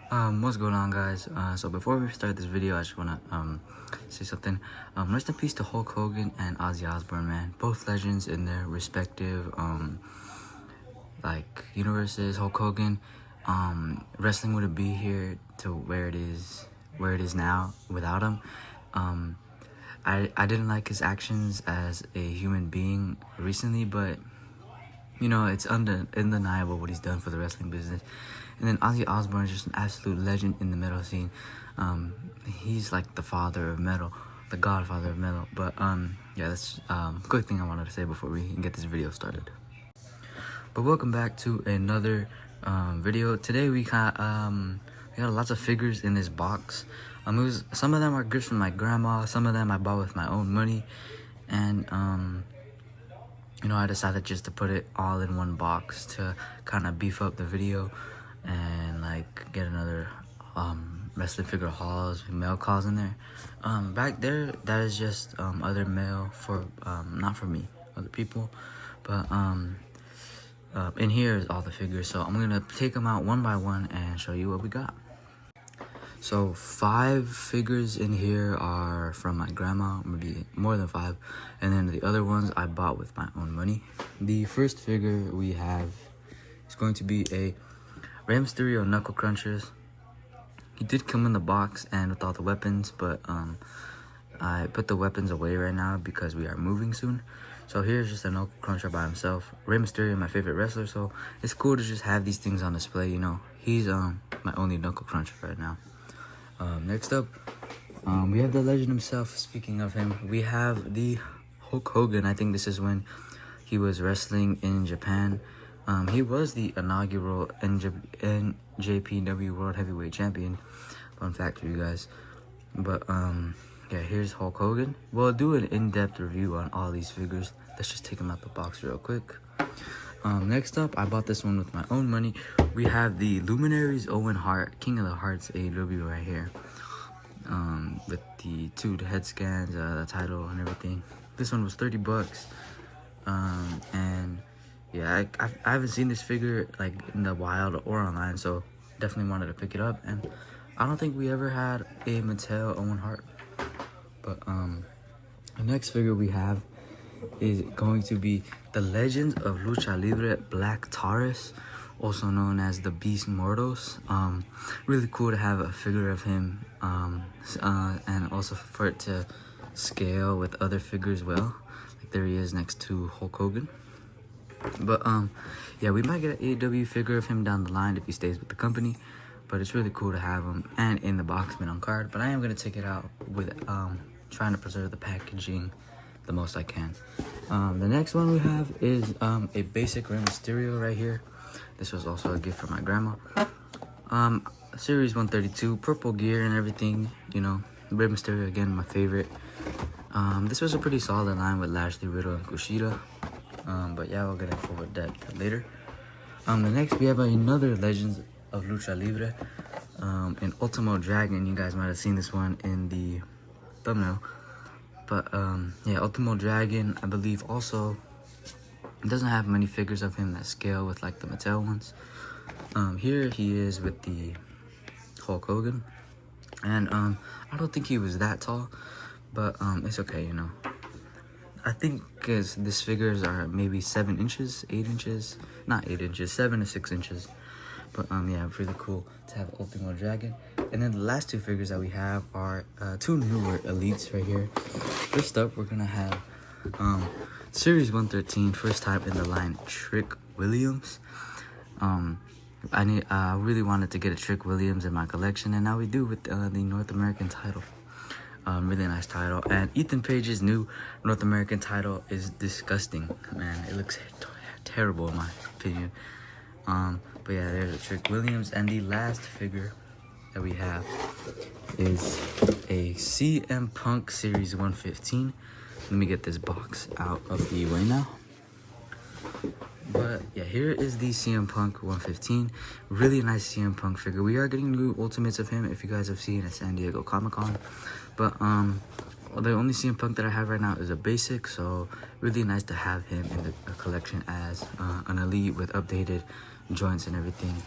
What's going on, guys? So before we start this video, I just wanna say something. Rest in peace to Hulk Hogan and Ozzy Osbourne, man. Both legends in their respective like universes. Hulk Hogan, wrestling wouldn't be here to where it is now without him. I didn't like his actions as a human being recently, but you know, it's undeniable what he's done for the wrestling business. And then Ozzy Osbourne is just an absolute legend in the metal scene. He's like the father of metal, the godfather of metal. But yeah, that's quick thing I wanted to say before we get this video started. But welcome back to another video. Today we got lots of figures in this box. Some of them are gifts from my grandma, some of them I bought with my own money, and you know, I decided just to put it all in one box to kind of beef up the video and like get another wrestling figure hauls, mail calls in there. Back there, that is just other mail for not for me, other people. But in here is all the figures, so I'm gonna take them out one by one and show you what we got. So 5 figures in here are from my grandma, maybe more than 5, and then the other ones I bought with my own money. The first figure we have is going to be a Rey Mysterio Knuckle Crunchers. He did come in the box and with all the weapons, but I put the weapons away right now because we are moving soon. So here's just a Knuckle Cruncher by himself. Rey Mysterio, my favorite wrestler, so it's cool to just have these things on display, you know. He's my only Knuckle Cruncher right now. Next up, we have the legend himself. Speaking of him, we have the Hulk Hogan. I think this is when he was wrestling in Japan. He was the inaugural NJPW World Heavyweight Champion. Fun fact for you guys. But yeah, here's Hulk Hogan. We'll do an in-depth review on all these figures. Let's just take them out the box real quick. Next up, I bought this one with my own money. We have the Luminaries Owen Hart, King of the Hearts AEW right here. With the 2 head scans, the title and everything. This one was 30 bucks. And yeah, I haven't seen this figure like in the wild or online, so definitely wanted to pick it up. And I don't think we ever had a Mattel Owen Hart. But the next figure we have is going to be the Legends of Lucha Libre Black Taurus, also known as the Beast Mortos. Really cool to have a figure of him, and also for it to scale with other figures well. Like there he is next to Hulk Hogan. But yeah, we might get an AEW figure of him down the line if he stays with the company. But it's really cool to have him and in the box mint on card. But I am gonna take it out with trying to preserve the packaging the most I can. The next one we have is a basic Rey Mysterio right here. This was also a gift from my grandma. Series 132, purple gear and everything, you know. Rey Mysterio, again, my favorite. This was a pretty solid line with Lashley, Riddle, and Kushida. But yeah, we'll get in full depth later. The next we have another Legends of Lucha Libre, an Ultimo Dragon. You guys might have seen this one in the thumbnail. But yeah, Ultimo Dragon, I believe also doesn't have many figures of him that scale with like the Mattel ones. Here he is with the Hulk Hogan, and I don't think he was that tall, but it's okay, you know. I think these figures are maybe 7 inches, 8 inches, not 8 inches, 7 to 6 inches. But yeah, really cool to have Ultimo Dragon. And then the last 2 figures that we have are 2 newer elites right here. First up, we're gonna have Series 113, first time in the line, Trick Williams. I really wanted to get a Trick Williams in my collection, and now we do with the North American title. Really nice title. And Ethan Page's new North American title is disgusting, man. It looks terrible in my opinion. But yeah, there's a Trick Williams. And the last figure that we have is a CM Punk Series 115. Let me get this box out of the way now. But yeah, here is the CM Punk 115. Really nice CM Punk figure. We are getting new Ultimates of him, if you guys have seen at San Diego Comic-Con. But the only CM Punk that I have right now is a basic, so really nice to have him in the collection as an elite with updated joints and everything.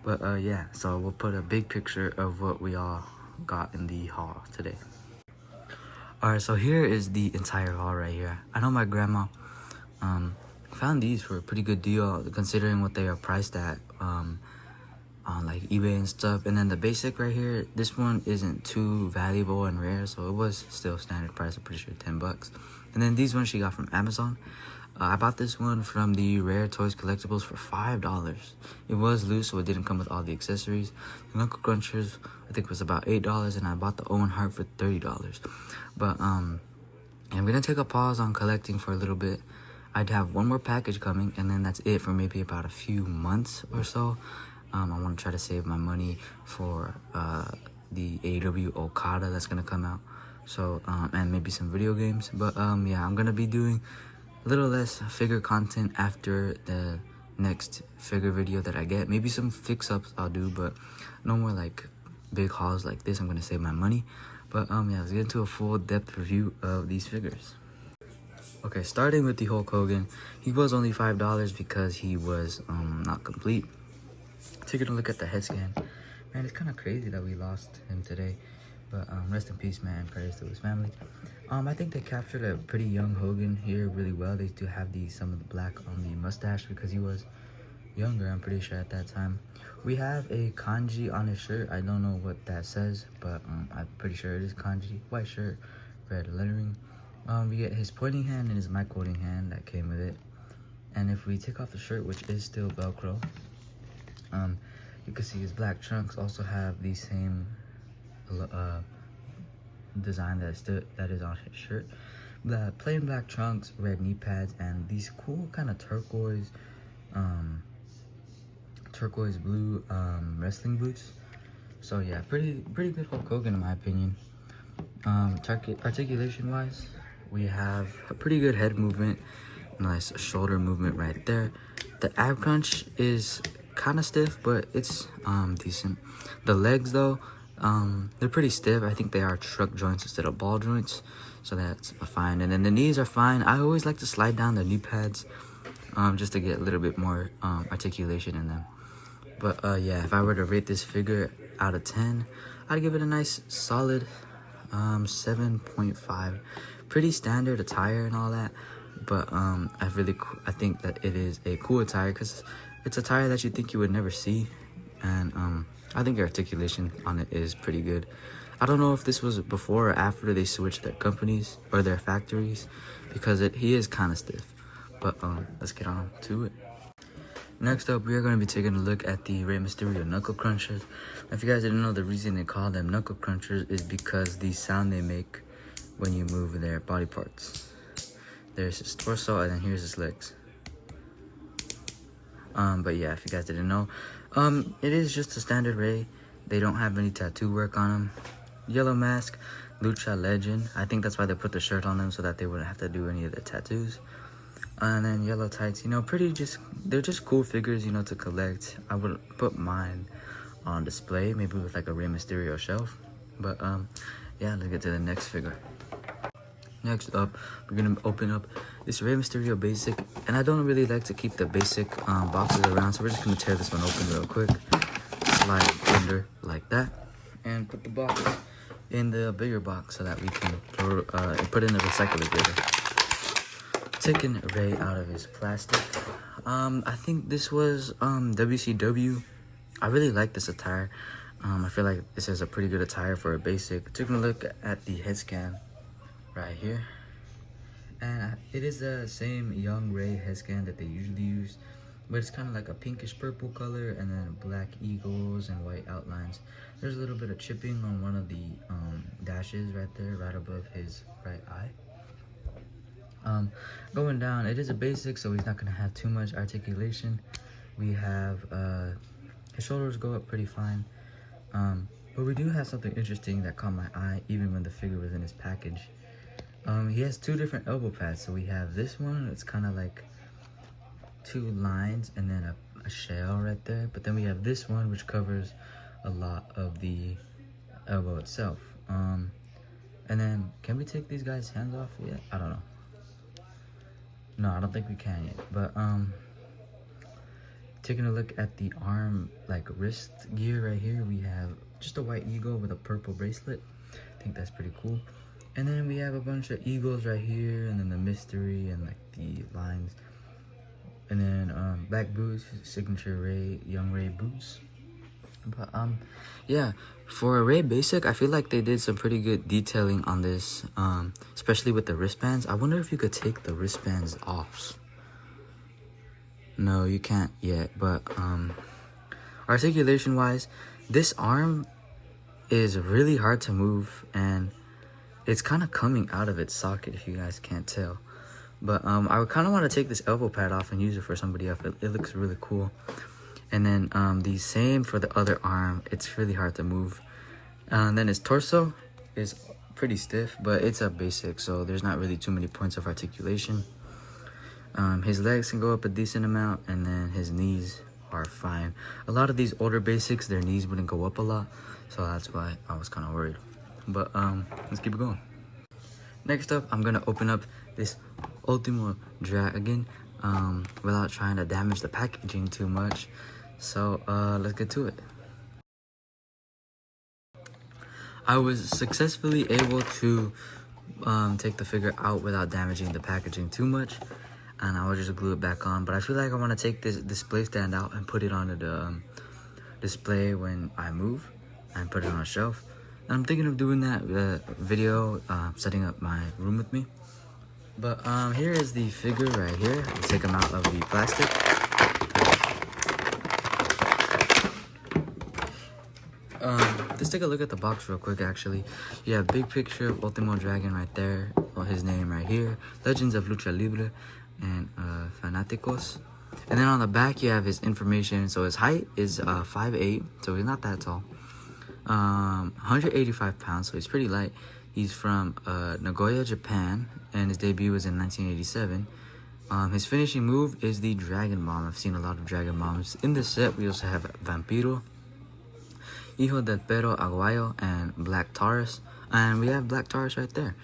But yeah, so we'll put a big picture of what we all got in the haul today. Alright, so here is the entire haul right here. I know my grandma found these for a pretty good deal considering what they are priced at on like eBay and stuff. And then the basic right here, this one isn't too valuable and rare, so it was still standard price. I'm pretty sure $10. And then these ones she got from Amazon. I bought this one from the Rare Toys Collectibles for $5. It was loose, so it didn't come with all the accessories. The Knuckle Crunchers, I think, was about $8, and I bought the Owen Hart for $30. But I'm gonna take a pause on collecting for a little bit. I'd have one more package coming, and then that's it for maybe about a few months or so. I want to try to save my money for the AEW Okada that's gonna come out. So and maybe some video games. But yeah, I'm gonna be doing a little less figure content after the next figure video that I get. Maybe some fix-ups I'll do, but no more like big hauls like this. I'm gonna save my money. But yeah, let's get into a full depth review of these figures. Okay, starting with the Hulk Hogan, he was only $5 because he was not complete. Taking a look at the head scan, man, it's kind of crazy that we lost him today. But rest in peace, man. Prayers to his family. I think they captured a pretty young Hogan here really well. They do have some of the black on the mustache because he was younger, I'm pretty sure, at that time. We have a kanji on his shirt. I don't know what that says, but I'm pretty sure it is kanji. White shirt, red lettering. We get his pointing hand and his mic holding hand that came with it. And if we take off the shirt, which is still Velcro, you can see his black trunks also have the same design that is on his shirt. The plain black trunks, red knee pads, and these cool kind of turquoise blue wrestling boots. So yeah, pretty good Hulk Hogan in my opinion. Articulation wise, we have a pretty good head movement, nice shoulder movement right there. The ab crunch is kind of stiff, but it's decent. The legs though, they're pretty stiff. I think they are truck joints instead of ball joints, so that's fine. And then the knees are fine. I always like to slide down the knee pads just to get a little bit more articulation in them. But yeah, if I were to rate this figure out of 10, I'd give it a nice solid 7.5. Pretty standard attire and all that, but I think that it is a cool attire because it's a attire that you think you would never see. And I think the articulation on it is pretty good. I don't know if this was before or after they switched their companies or their factories, because he is kind of stiff. But let's get on to it. Next up, we are going to be taking a look at the Rey Mysterio Knuckle Crunchers. If you guys didn't know, the reason they call them Knuckle Crunchers is because the sound they make when you move their body parts. There's his torso, and then here's his legs. But yeah, if you guys didn't know, it is just a standard Rey. They don't have any tattoo work on them. Yellow mask, Lucha legend. I think that's why they put the shirt on them, so that they wouldn't have to do any of the tattoos. And then yellow tights, they're just cool figures, to collect. I would put mine on display, maybe with like a Rey Mysterio shelf. But yeah, let's get to the next figure. Next up, we're gonna open up this Rey Mysterio basic, and I don't really like to keep the basic boxes around, so we're just gonna tear this one open real quick, slide it under like that, and put the box in the bigger box so that we can put in the recycler grader. Taking Rey out of his plastic. I think this was WCW. I really like this attire. I feel like this is a pretty good attire for a basic. Taking a look at the head scan right here, and it is the same young Rey head scan that they usually use, but it's kind of like a pinkish purple color, and then black eagles and white outlines. There's a little bit of chipping on one of the dashes right there, right above his right eye. Going down, it is a basic, so he's not gonna have too much articulation. We have his shoulders go up pretty fine, but we do have something interesting that caught my eye even when the figure was in his package. He has two different elbow pads. So we have this one, it's kind of like two lines and then a shell right there, but then we have this one which covers a lot of the elbow itself. And then can we take these guys' hands off yet? I don't know. No, I don't think we can yet. But Taking a look at the arm, like wrist gear right here, we have just a white eagle with a purple bracelet. I think that's pretty cool. And then we have a bunch of eagles right here, and then the mystery and like the lines. And then black boots, signature Ray, Young Ray boots. But yeah, for a Ray basic, I feel like they did some pretty good detailing on this, especially with the wristbands. I wonder if you could take the wristbands off. No, you can't yet, but articulation wise, this arm is really hard to move, and it's kind of coming out of its socket if you guys can't tell. But I would kind of want to take this elbow pad off and use it for somebody else. It looks really cool. And then the same for the other arm. It's really hard to move. And then his torso is pretty stiff, but it's a basic, so there's not really too many points of articulation. His legs can go up a decent amount, and then his knees are fine. A lot of these older basics, their knees wouldn't go up a lot, so that's why I was kind of worried. But let's keep it going. Next up, I'm gonna open up this Ultimo Dragon without trying to damage the packaging too much. So let's get to it. I was successfully able to take the figure out without damaging the packaging too much, and I will just glue it back on. But I feel like I want to take this display stand out and put it on the display when I move and put it on a shelf. And I'm thinking of doing that video, setting up my room with me. But here is the figure right here. Let's take him out of the plastic. Let's take a look at the box real quick, actually. You have big picture of Ultimo Dragon right there. Well, his name right here. Legends of Lucha Libre and Fanáticos. And then on the back, you have his information. So his height is 5'8", so he's not that tall. 185 pounds, so he's pretty light. He's from Nagoya, Japan, and his debut was in 1987. His finishing move is the Dragon Bomb. I've seen a lot of Dragon Bombs. In this set, we also have Vampiro, Hijo del Perro Aguayo, and Black Taurus. And we have Black Taurus right there.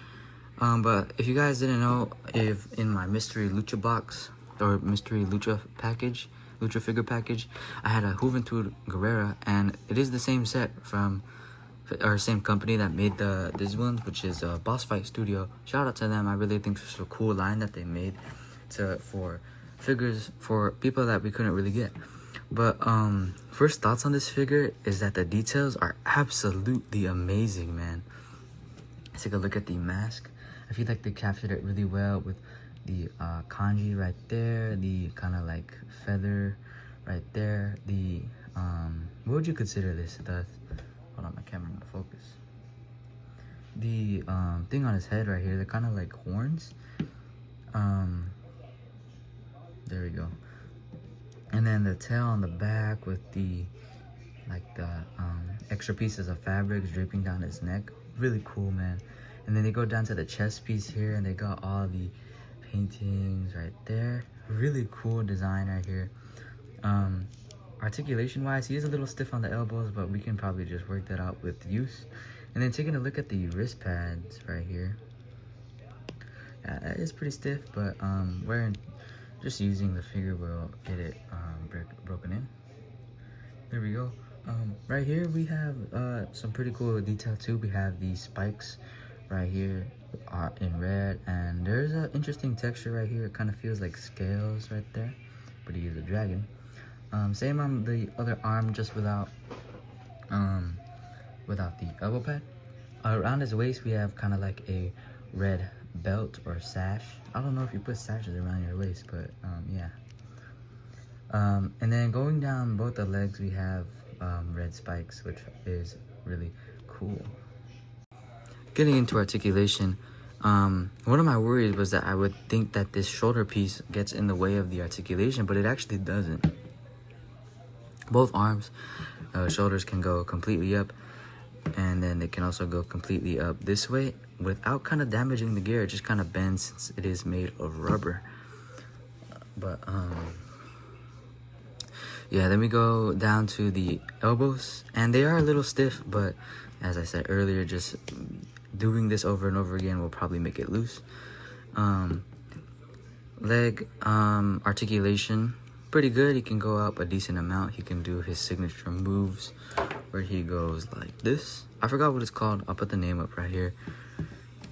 But if you guys didn't know, if in my mystery Lucha box, or mystery Lucha package, Lucha figure package, I had a Juventud Guerrera, and it is the same set from, or same company that made these ones, which is Boss Fight Studio. Shout out to them. I really think it's a cool line that they made for figures for people that we couldn't really get. But first thoughts on this figure is that the details are absolutely amazing, man. Let's take a look at the mask. I feel like they captured it really well with the kanji right there, the kind of like feather right there, the what would you consider this? Hold on, my camera won't focus. The thing on his head right here, they're kind of like horns. There we go. And then the tail on the back with the extra pieces of fabrics draping down his neck. Really cool, man. And then they go down to the chest piece here, and they got all the paintings right there. Really cool design right here. Articulation wise, he is a little stiff on the elbows, but we can probably just work that out with use. And then taking a look at the wrist pads right here. Yeah, that is pretty stiff, but just using the figure will get it broken in. There we go. Right here we have some pretty cool detail too. We have these spikes right here in red, and there's an interesting texture right here. It kind of feels like scales right there, but he is a dragon. Same on the other arm, just without the elbow pad. Around his waist we have kind of like a red belt or sash. I don't know if you put sashes around your waist, but yeah. And then going down both the legs we have red spikes, which is really cool. Getting into articulation, one of my worries was that I would think that this shoulder piece gets in the way of the articulation, but it actually doesn't. Both arms, shoulders can go completely up, and then they can also go completely up this way without kind of damaging the gear. It just kind of bends since it is made of rubber. But yeah, then we go down to the elbows, and they are a little stiff, but as I said earlier, just doing this over and over again will probably make it loose. Leg articulation pretty good. He can go up a decent amount. He can do his signature moves where he goes like this. I forgot what it's called. I'll put the name up right here.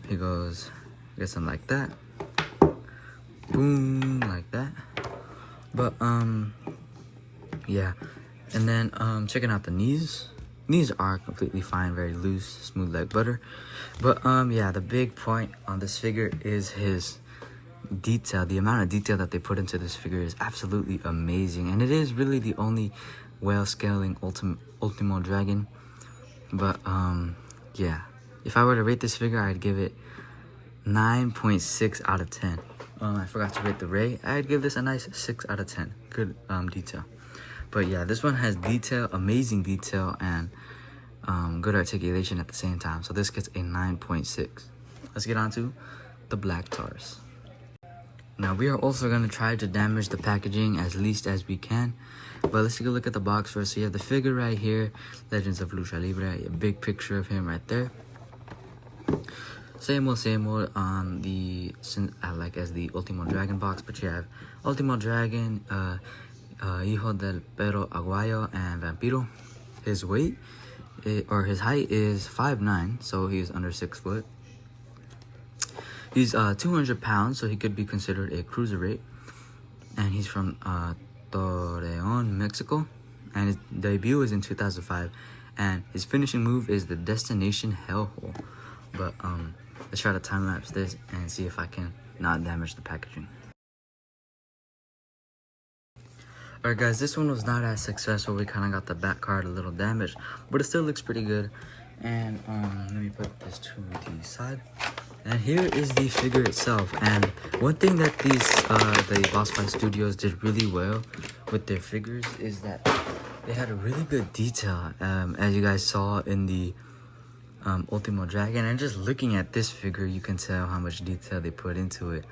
He goes, gets something like that. Boom, like that. But yeah. And then checking out the knees. Knees are completely fine, very loose, smooth like butter. But yeah, the big point on this figure is his detail. The amount of detail that they put into this figure is absolutely amazing, and it is really the only well scaling Ultimo Dragon. But yeah, if I were to rate this figure, I'd give it 9.6 out of 10. I forgot to rate the Ray. I'd give this a nice 6 out of 10. Good detail. But yeah, this one has detail, amazing detail, and good articulation at the same time. So this gets a 9.6. Let's get on to the Black Tars. Now we are also going to try to damage the packaging as least as we can. But let's take a look at the box first. So you have the figure right here, Legends of Lucha Libre, a big picture of him right there. Same old on the like as the Ultimo Dragon box, but you have Ultimo Dragon, Hijo del Perro Aguayo, and Vampiro. His weight or his height is 5'9", so he's under 6 foot. He's 200 pounds, so he could be considered a cruiserweight. And he's from Torreon, Mexico. And his debut is in 2005. And his finishing move is the Destination Hellhole. But let's try to time lapse this and see if I can not damage the packaging. Alright guys, this one was not as successful. We kind of got the back card a little damaged, but it still looks pretty good. And let me put this to the side. And here is the figure itself. And one thing that these the Boss Fight Studios did really well with their figures is that they had a really good detail, as you guys saw in the Ultimo Dragon. And just looking at this figure, you can tell how much detail they put into it.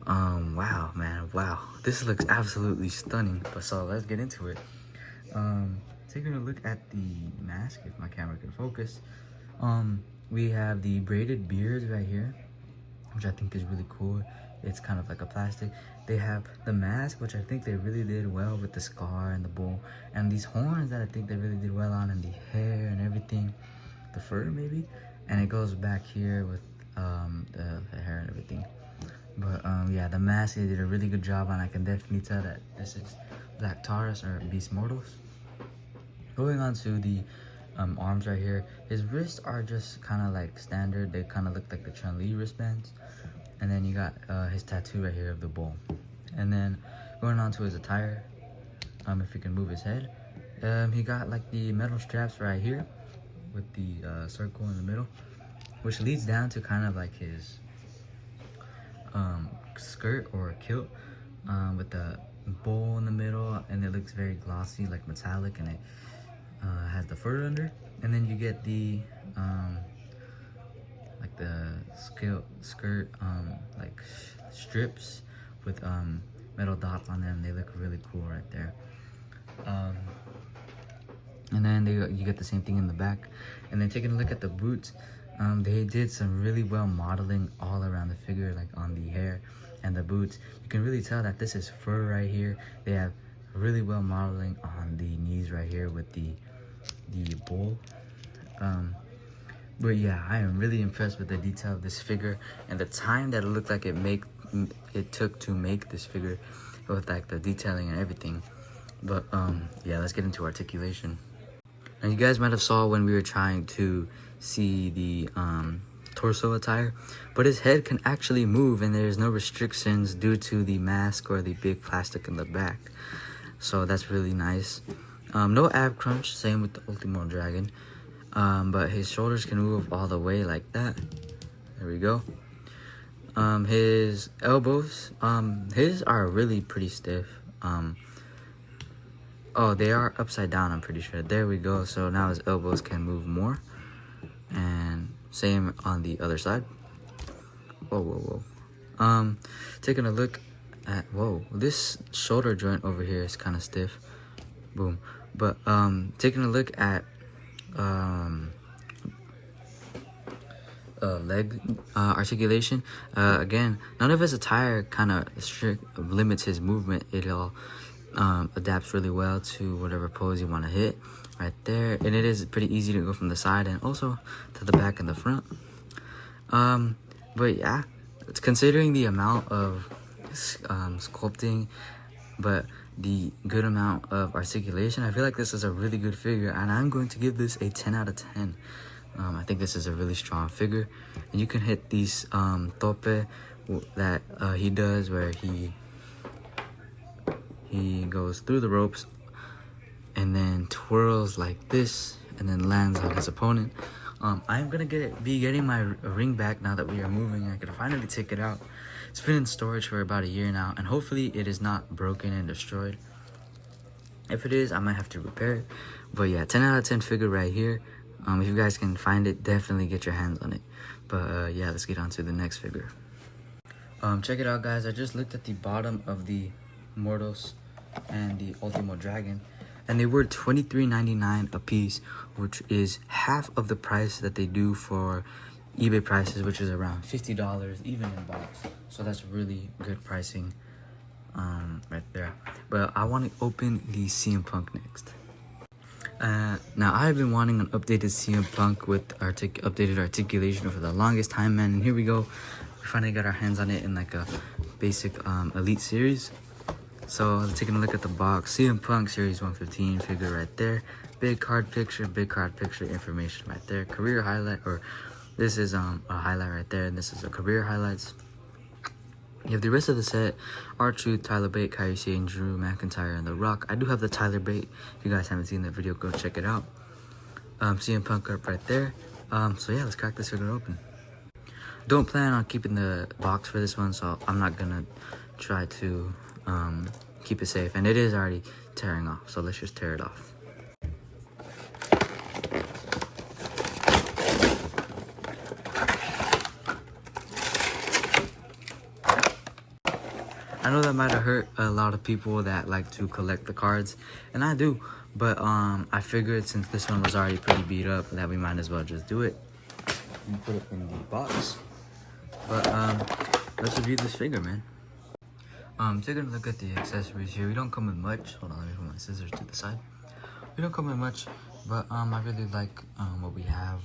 Wow, man, wow, this looks absolutely stunning. But so let's get into it. Taking a look at the mask, if my camera can focus. We have the braided beard right here, which I think is really cool. It's kind of like a plastic. They have the mask, which I think they really did well with the scar and the bowl, and these horns that I think they really did well on, and the hair and everything, the fur maybe, and it goes back here with the hair and everything. But yeah, the mask they did a really good job on. I can definitely tell that this is Black Taurus or Beast Mortals. Going on to the arms right here, his wrists are just kind of like standard. They kind of look like the Chun-Li wristbands. And then you got his tattoo right here of the bull. And then going on to his attire, if you can move his head, he got like the metal straps right here with the circle in the middle, which leads down to kind of like his skirt or kilt with the bowl in the middle, and it looks very glossy, like metallic, and it has the fur under. And then you get the like the skirt like strips with metal dots on them. They look really cool right there. And then you get the same thing in the back. And then taking a look at the boots, they did some really well modeling all around the figure, like on the hair and the boots. You can really tell that this is fur right here. They have really well modeling on the knees right here with the bull. But yeah, I am really impressed with the detail of this figure and the time that it looked like it took to make this figure, with like the detailing and everything. But yeah, let's get into articulation. Now you guys might have saw when we were trying to see the torso attire, but his head can actually move and there's no restrictions due to the mask or the big plastic in the back. So that's really nice. No ab crunch, same with the Ultimo Dragon. But his shoulders can move all the way like that. There we go. His elbows, his are really pretty stiff. Oh, they are upside down, I'm pretty sure. There we go. So now his elbows can move more. And same on the other side. Whoa. Taking a look at, whoa, this shoulder joint over here is kind of stiff. Boom. But taking a look at leg articulation, again, none of his attire kind of limits his movement. adapts really well to whatever pose you want to hit right there, and it is pretty easy to go from the side and also to the back and the front. But yeah, it's considering the amount of sculpting but the good amount of articulation, I feel like this is a really good figure, and I'm going to give this a 10 out of 10. I think this is a really strong figure, and you can hit these tope that he does, where he goes through the ropes and then twirls like this and then lands on his opponent. I'm gonna be getting my ring back now that we are moving. I can finally take it out. It's been in storage for about a year now, and hopefully it is not broken and destroyed. If it is, I might have to repair it. But yeah, 10 out of 10 figure right here. If you guys can find it, definitely get your hands on it. But yeah, let's get on to the next figure. Check it out, guys. I just looked at the bottom of the Mortals and the Ultimo Dragon, and they were $23.99 a piece, which is half of the price that they do for eBay prices, which is around $50 even in box. So that's really good pricing right there. But I want to open the CM Punk next. Now I've been wanting an updated CM Punk with updated articulation for the longest time, man, and here we go. We finally got our hands on it in like a basic elite series. So taking a look at the box, CM Punk Series 115 figure right there. Big card picture information right there. Career highlight, or this is a highlight right there, and this is a career highlights. You have the rest of the set: R-Truth, Tyler Bate, Kairi Sane, Drew McIntyre, and The Rock. I do have the Tyler Bate. If you guys haven't seen that video, go check it out. CM Punk up right there. So yeah, let's crack this figure open. Don't plan on keeping the box for this one, so I'm not gonna try to keep it safe. And it is already tearing off, so let's just tear it off. I know that might have hurt a lot of people that like to collect the cards, and I do, but I figured since this one was already pretty beat up that we might as well just do it and put it in the box. But let's review this figure, man. Taking a look at the accessories here, we don't come with much. Hold on, let me put my scissors to the side. We don't come with much, but I really like what we have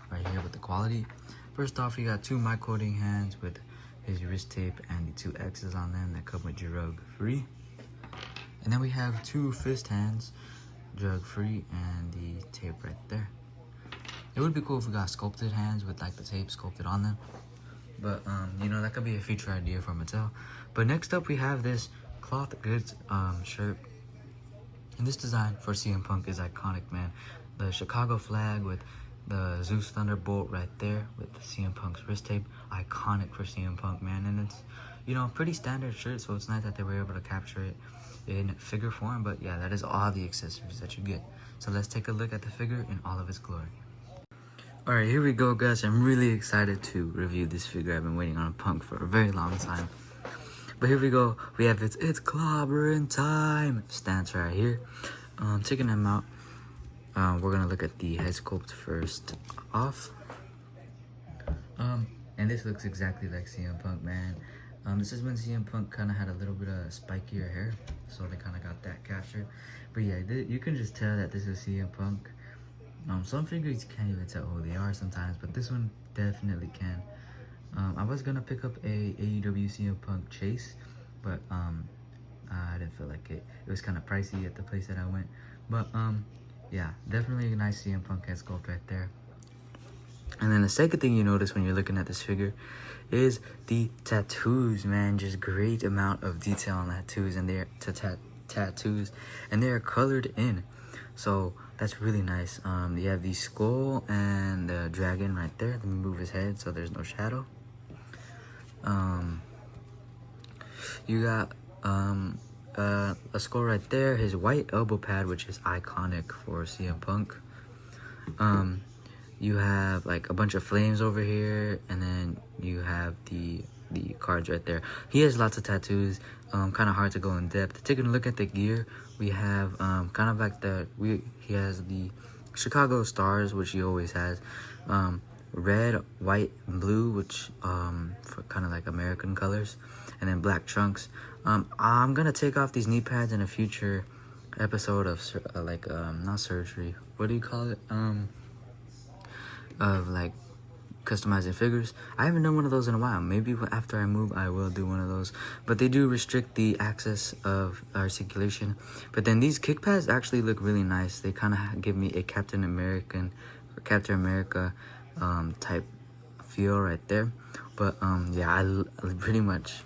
right here with the quality. First off, you got two mic holding hands with his wrist tape and the two X's on them that come with drug free. And then we have two fist hands, drug free, and the tape right there. It would be cool if we got sculpted hands with like the tape sculpted on them, but you know, that could be a future idea for Mattel. But next up we have this cloth goods shirt, and this design for CM Punk is iconic, man. The Chicago flag with the Zeus Thunderbolt right there with the CM Punk's wrist tape, iconic for CM Punk, man. And it's, you know, pretty standard shirt, so it's nice that they were able to capture it in figure form. But yeah, that is all the accessories that you get. So let's take a look at the figure in all of its glory. Alright, here we go, guys. I'm really excited to review this figure. I've been waiting on a Punk for a very long time. But here we go. We have it's clobbering time stance right here. Taking them out. We're gonna look at the head sculpt first off. And this looks exactly like CM Punk, man. This is when CM Punk kind of had a little bit of spikier hair, so they kind of got that captured. But yeah, you can just tell that this is CM Punk. Some figures you can't even tell who they are sometimes, but this one definitely can. I was gonna pick up a AEW CM Punk chase, but I didn't feel like it. It was kind of pricey at the place that I went. But yeah, definitely a nice CM Punk head sculpt right there. And then the second thing you notice when you're looking at this figure is the tattoos, man. Just great amount of detail on the tattoos, and they're tattoos, and they are colored in. So that's really nice. You have the skull and the dragon right there. Let me move his head so there's no shadow. You got a skull right there, his white elbow pad, which is iconic for CM Punk. You have like a bunch of flames over here, and then you have the cards right there. He has lots of tattoos, kind of hard to go in depth. Taking a look at the gear, we have kind of like he has the Chicago stars, which he always has, red, white, and blue, which for kind of like American colors. And and then black trunks. I'm gonna take off these knee pads in a future episode of not surgery. What do you call it? Of like customizing figures. I haven't done one of those in a while. Maybe after I move I will do one of those, but they do restrict the access of articulation. But then these kick pads actually look really nice. They kind of give me a Captain America type feel right there. But yeah, I pretty much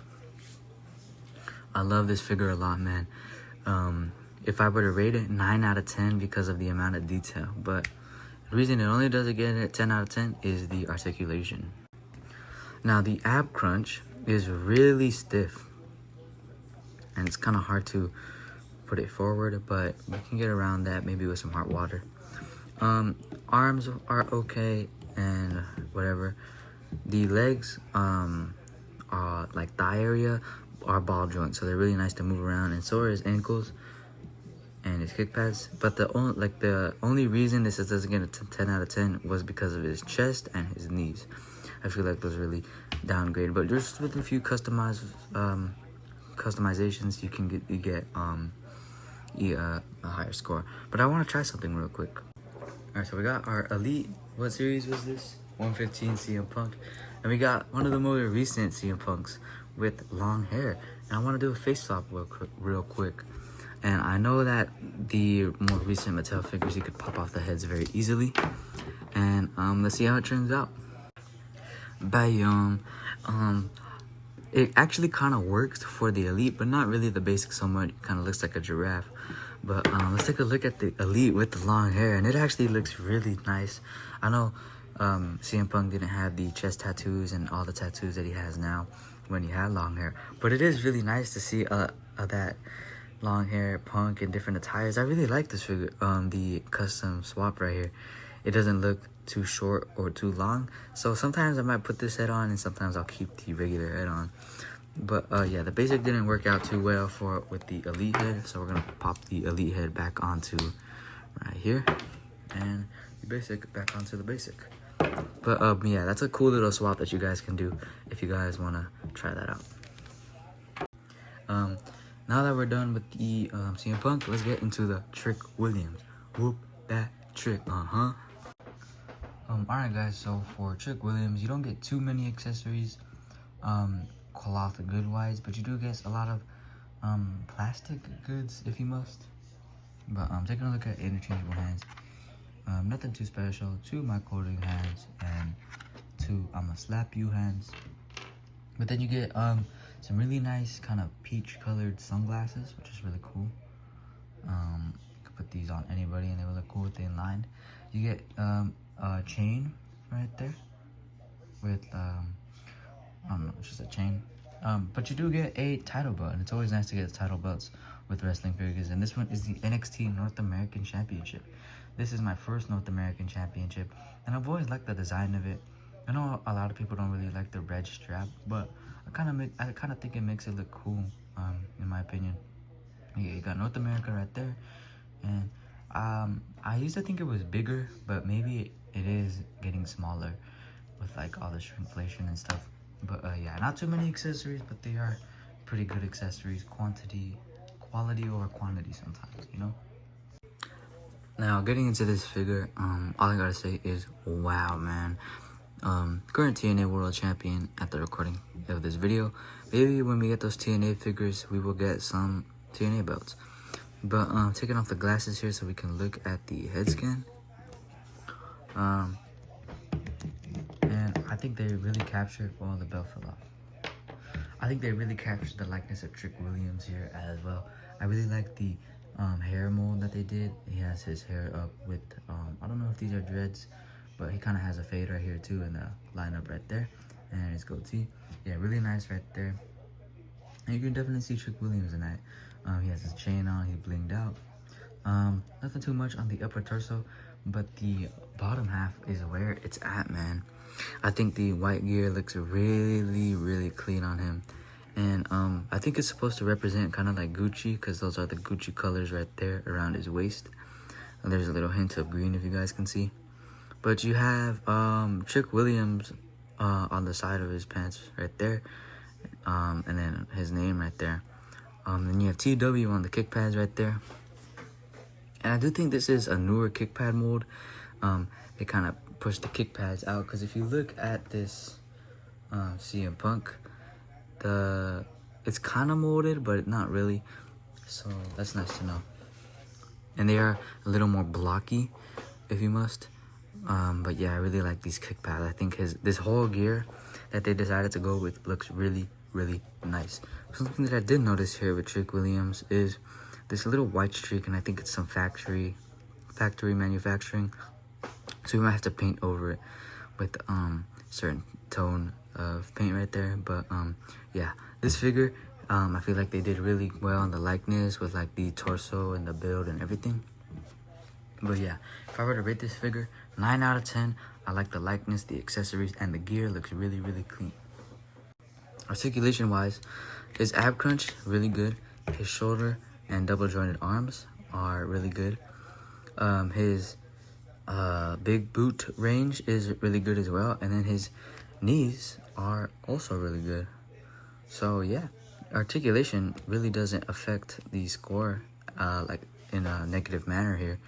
I love this figure a lot, man. If I were to rate it, 9 out of 10 because of the amount of detail. But the reason it only doesn't get it 10 out of 10 is the articulation. Now, the ab crunch is really stiff. And it's kind of hard to put it forward, but we can get around that maybe with some hot water. Arms are okay and whatever. The legs, like thigh area, are ball joints, so they're really nice to move around, and so are his ankles and his kick pads. But the only reason this doesn't get a 10 out of 10 was because of his chest and his knees. I feel like those really downgraded, but just with a few customizations, you can get a higher score. But I want to try something real quick. Alright, so we got our Elite. What series was this? 115 CM Punk. And we got one of the more recent CM Punks with long hair. And I want to do a face swap real quick. And I know that the more recent Mattel figures, you could pop off the heads very easily. And let's see how it turns out. Bam. It actually kind of works for the Elite, but not really the basic so much. It kind of looks like a giraffe. But let's take a look at the Elite with the long hair, and it actually looks really nice. I know CM Punk didn't have the chest tattoos and all the tattoos that he has now when he had long hair, but it is really nice to see that long hair Punk in different attires. I really like this figure, the custom swap right here. It doesn't look too short or too long, so sometimes I might put this head on and sometimes I'll keep the regular head on. But yeah, the basic didn't work out too well with the Elite head, so we're gonna pop the Elite head back onto right here, and the basic back onto the basic. But yeah, that's a cool little swap that you guys can do if you guys wanna try that out. Now that we're done with the CM Punk, let's get into the Trick Williams. Whoop that trick, Alright guys, so for Trick Williams, you don't get too many accessories, cloth good wise, but you do get a lot of plastic goods if you must. But taking a look at interchangeable hands, nothing too special. 2 my coding hands and 2 I'ma slap you hands. But then you get some really nice kind of peach colored sunglasses, which is really cool. You can put these on anybody and they will look cool with the inline. You get a chain right there with I don't know, it's just a chain. But you do get a title belt, and it's always nice to get title belts with wrestling figures. And this one is the NXT North American Championship. This is my first North American Championship, and I've always liked the design of it. I know a lot of people don't really like the red strap, but I kind of think it makes it look cool, in my opinion. Yeah, you got North America right there, and I used to think it was bigger, but maybe it is getting smaller with like all the shrinkflation and stuff. But yeah, not too many accessories, but they are pretty good accessories. Quality over quantity sometimes, you know. Now getting into this figure, all I gotta say is wow, man. Current TNA World Champion at the recording of this video. Maybe when we get those TNA figures, we will get some TNA belts. But taking off the glasses here so we can look at the head scan. And I think they really captured, well, the belt fell off. I think they really captured the likeness of Trick Williams here as well. I really like the hair mold that they did. He has his hair up with, I don't know if these are dreads, but he kind of has a fade right here too in the lineup right there. And his goatee. Yeah, really nice right there. And you can definitely see Trick Williams in that. He has his chain on, he blinged out. Nothing too much on the upper torso, but the bottom half is where it's at, man. I think the white gear looks really, really clean on him. And I think it's supposed to represent kind of like Gucci, because those are the Gucci colors right there around his waist. And there's a little hint of green if you guys can see. But you have Trick Williams on the side of his pants right there. and then his name right there. Then you have TW on the kick pads right there. And I do think this is a newer kick pad mold. They kind of push the kick pads out, because if you look at this CM Punk, it's kind of molded, but not really. So that's nice to know. And they are a little more blocky, if you must. But yeah, I really like these kick pads. I think this whole gear that they decided to go with looks really, really nice. Something that I did notice here with Trick Williams is this little white streak, and I think it's some factory manufacturing. So we might have to paint over it with certain tone of paint right there. But yeah, this figure, I feel like they did really well on the likeness with like the torso and the build and everything. But yeah, if I were to rate this figure, 9 out of 10. I like the likeness, the accessories, and the gear looks really, really clean. Articulation wise, his ab crunch, really good. His shoulder and double jointed arms are really good. His big boot range is really good as well. And then his knees are also really good. So yeah, articulation really doesn't affect the score like in a negative manner here.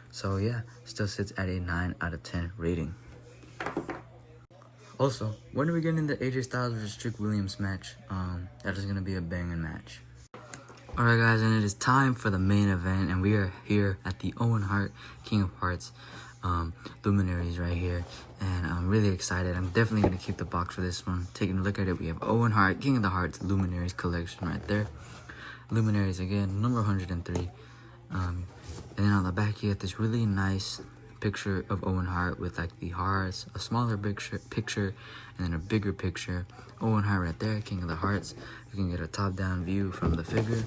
So yeah, still sits at a 9 out of 10 rating. Also, when are we getting the AJ Styles vs Trick Williams match? That is gonna be a banging match. Alright guys, and it is time for the main event, and we are here at the Owen Hart King of Hearts luminaries right here, and I'm really excited. I'm definitely gonna keep the box for this one. Taking a look at it, we have Owen Hart King of the Hearts luminaries collection right there. Luminaries again, number 103. And then on the back you get this really nice picture of Owen Hart with like the hearts, a smaller picture, and then a bigger picture. Owen Hart right there, King of the Hearts. You can get a top-down view from the figure,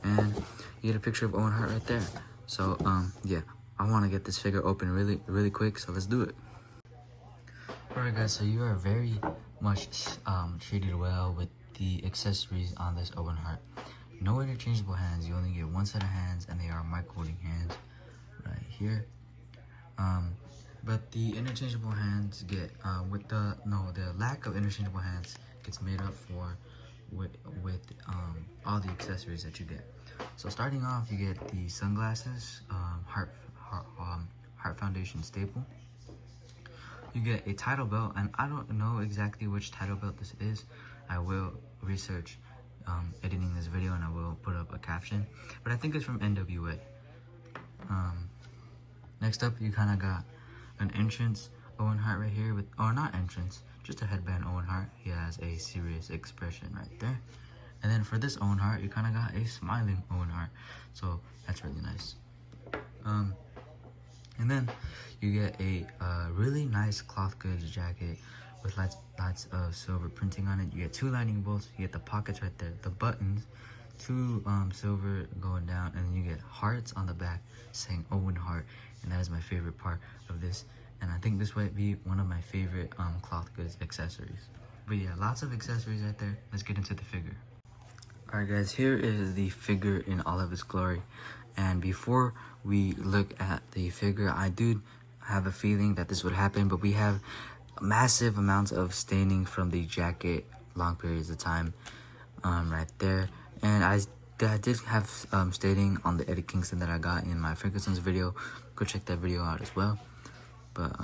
and you get a picture of Owen Hart right there. So yeah, I want to get this figure open really, really quick, so let's do it. Alright guys, so you are very much treated well with the accessories on this Owen Hart. No interchangeable hands, you only get one set of hands, and they are mic holding hands right here. But the interchangeable hands get the lack of interchangeable hands gets made up for with all the accessories that you get. So starting off, you get the sunglasses, Heart Foundation staple. You get a title belt, and I don't know exactly which title belt this is. I will research editing this video, and I will put up a caption, but I think it's from NWA. Next up, you kind of got an entrance Owen Hart right here with, or not entrance, just a headband Owen Hart. He has a serious expression right there. And then for this Owen Hart, you kind of got a smiling Owen Hart, so that's really nice. And then you get a really nice cloth goods jacket with lots of silver printing on it. You get 2 lightning bolts, you get the pockets right there, the buttons, 2 silver going down, and then you get hearts on the back saying Owen Hart, and that is my favorite part of this, and I think this might be one of my favorite cloth goods accessories. But yeah, lots of accessories right there. Let's get into the figure. Alright guys, here is the figure in all of its glory, and before we look at the figure, I do have a feeling that this would happen, but we have massive amounts of staining from the jacket, long periods of time right there. And I did have staining on the Eddie Kingston that I got in my Frankenstein's video. Go check that video out as well. But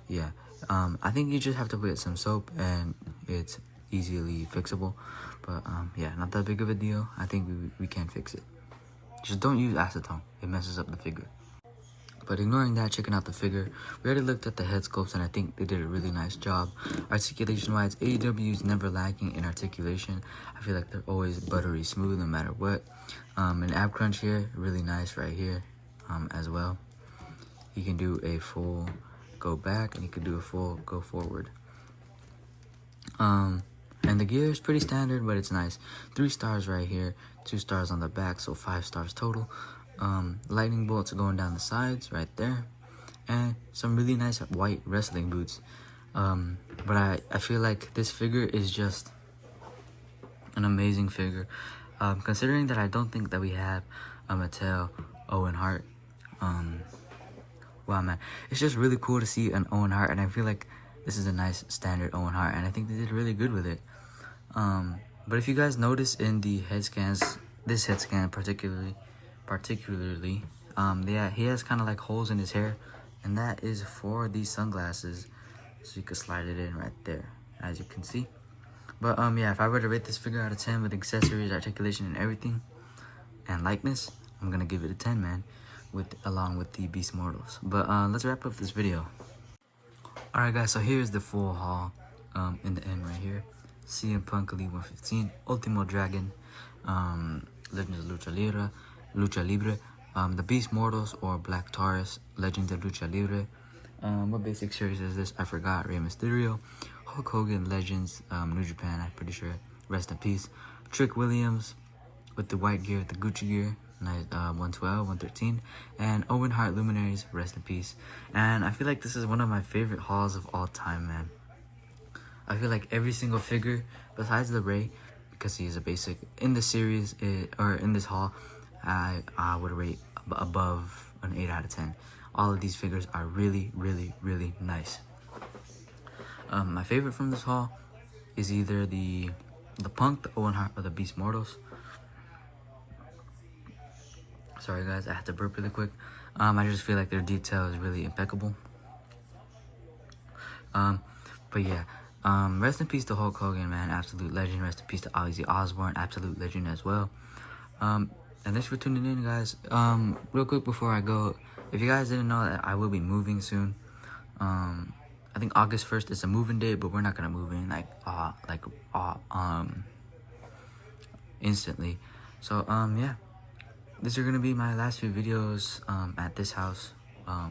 yeah, I think you just have to put some soap and it's easily fixable. But yeah, not that big of a deal. I think we can fix it. Just don't use acetone, it messes up the figure. But ignoring that, checking out the figure, we already looked at the head sculpts, and I think they did a really nice job. Articulation-wise, AEW is never lacking in articulation. I feel like they're always buttery smooth no matter what. An ab crunch here, really nice right here as well. He can do a full go back, and he can do a full go forward. And the gear is pretty standard, but it's nice. 3 stars right here, 2 stars on the back, so 5 stars total. Lightning bolts going down the sides right there, and some really nice white wrestling boots. But I feel like this figure is just an amazing figure, considering that I don't think that we have a Mattel Owen Hart. Wow man, it's just really cool to see an Owen Hart, and I feel like this is a nice standard Owen Hart, and I think they did really good with it. But if you guys notice in the head scans, this head scan particularly, yeah, he has kind of like holes in his hair, and that is for these sunglasses. So you can slide it in right there, as you can see. But yeah, if I were to rate this figure out of 10 with accessories, articulation, and everything, and likeness, I'm gonna give it a 10, man, along with the Beast Mortals. But let's wrap up this video. Alright guys, so here's the full haul in the end right here. CM Punk Elite 115, Ultimo Dragon, Legends of Lucha Libre, the Beast Mortals or Black Taurus, Legends of Lucha Libre. What basic series is this? I forgot. Rey Mysterio, Hulk Hogan, Legends, New Japan, I'm pretty sure. Rest in peace. Trick Williams with the white gear, the Gucci gear. 112, 113, and Owen Hart Luminaries, rest in peace. And I feel like this is one of my favorite hauls of all time, man. I feel like every single figure, besides the Rey, because he is a basic, in the series, or in this haul, I would rate above an 8 out of 10. All of these figures are really, really, really nice. My favorite from this haul is either the Punk, the Owen Hart, or the Beast Mortals. Sorry guys, I had to burp really quick. I just feel like their detail is really impeccable. But yeah, rest in peace to Hulk Hogan, man, absolute legend. Rest in peace to Ozzy Osbourne, absolute legend as well. And thanks for tuning in, guys. Real quick before I go, if you guys didn't know that I will be moving soon. I think August 1st is a moving day, but we're not gonna move in instantly. So yeah. These are gonna be my last few videos at this house, at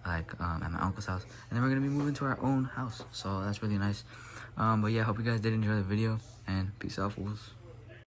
my uncle's house, and then we're gonna be moving to our own house. So that's really nice. But yeah, hope you guys did enjoy the video, and peace out, fools.